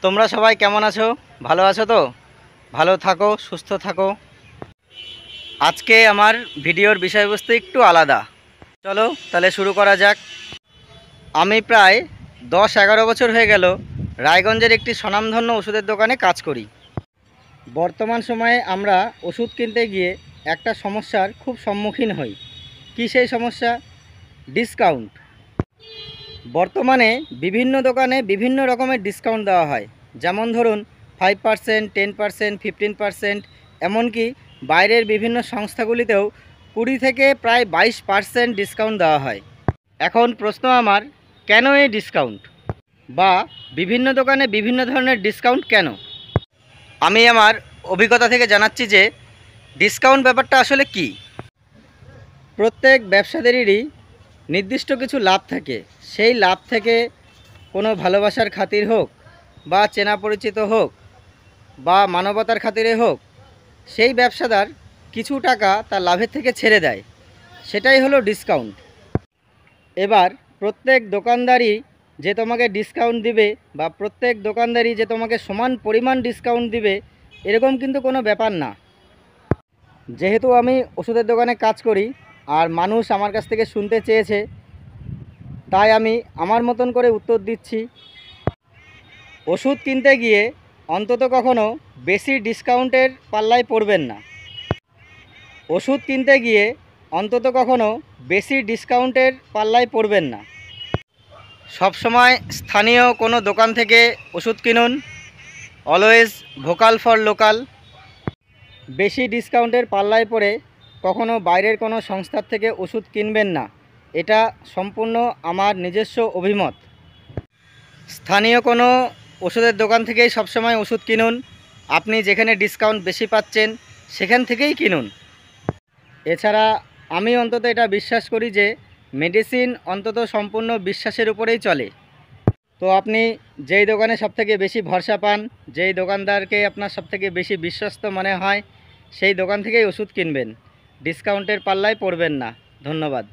তোমরা সবাই কেমন আছো? ভালো আছো তো? ভালো থাকো, সুস্থ থাকো। আজকে আমার ভিডিওর বিষয়বস্তু একটু আলাদা। চলো তাহলে শুরু করা যাক। আমি প্রায় 10-11 বছর হয়ে গেল রায়গঞ্জের একটি স্বনামধন্য ওষুধের দোকানে কাজ করি। বর্তমান সময়ে আমরা ওষুধ কিনতে গিয়ে একটা সমস্যার খুব সম্মুখীন হই। কী সেই সমস্যা? ডিসকাউন্ট। বর্তমানে বিভিন্ন দোকানে বিভিন্ন রকমের ডিসকাউন্ট দেওয়া হয়। যেমন ধরুন 5%, 10%, 15%, এমনকি বাইরের বিভিন্ন সংস্থাগুলিতেও 20 থেকে প্রায় 22% ডিসকাউন্ট দেওয়া হয়। এখন প্রশ্ন আমার, কেন এই ডিসকাউন্ট? বা বিভিন্ন দোকানে বিভিন্ন ধরনের ডিসকাউন্ট কেন? আমি আমার অভিজ্ঞতা থেকে জানাচ্ছি যে ডিসকাউন্ট ব্যাপারটা আসলে কি। প্রত্যেক ব্যবসাদারেরই নির্দিষ্ট কিছু লাভ থাকে। সেই লাভ থেকে কোনো ভালোবাসার খাতির হোক বা চেনা পরিচিত হোক বা মানবতার খাতিরে হোক, সেই ব্যবসাদার কিছু টাকা তার লাভের থেকে ছেড়ে দেয়। সেটাই হলো ডিসকাউন্ট। এবার প্রত্যেক দোকানদারই যে তোমাকে ডিসকাউন্ট দিবে বা প্রত্যেক দোকানদারই যে তোমাকে সমান পরিমাণ ডিসকাউন্ট দিবে, এরকম কিন্তু কোনো ব্যাপার না। যেহেতু আমি ওষুধের দোকানে কাজ করি আর মানুষ আমার কাছ থেকে শুনতে চেয়েছে, তাই আমি আমার মতন করে উত্তর দিচ্ছি। ওষুধ কিনতে গিয়ে অন্তত কখনো বেশি ডিসকাউন্টের পাল্লায় পড়বেন না। ওষুধ কিনতে গিয়ে অন্তত কখনো বেশি ডিসকাউন্টের পাল্লায় পড়বেন না। সবসময় স্থানীয় কোনো দোকান থেকে ওষুধ কিনুন। Always vocal for local. বেশি ডিসকাউন্টের পাল্লায় পড়ে কখনো বাইরের কোনো সংস্থার থেকে ওষুধ কিনবেন না। এটা সম্পূর্ণ আমার নিজস্ব অভিমত। স্থানীয় কোনো ওষুধের দোকান থেকেই সবসময় ওষুধ কিনুন। আপনি যেখানে ডিসকাউন্ট বেশি পাচ্ছেন সেখান থেকেই কিনুন। এছাড়া আমি অন্তত এটা বিশ্বাস করি যে মেডিসিন অন্তত সম্পূর্ণ বিশ্বাসের উপরেই চলে। তো আপনি যেই দোকানে সবথেকে বেশি ভরসা পান, যেই দোকানদারকে আপনার সবথেকে বেশি বিশ্বস্ত মনে হয়, সেই দোকান থেকেই ওষুধ কিনবেন। ডিসকাউন্টের পাল্লায় পড়বেন না। ধন্যবাদ।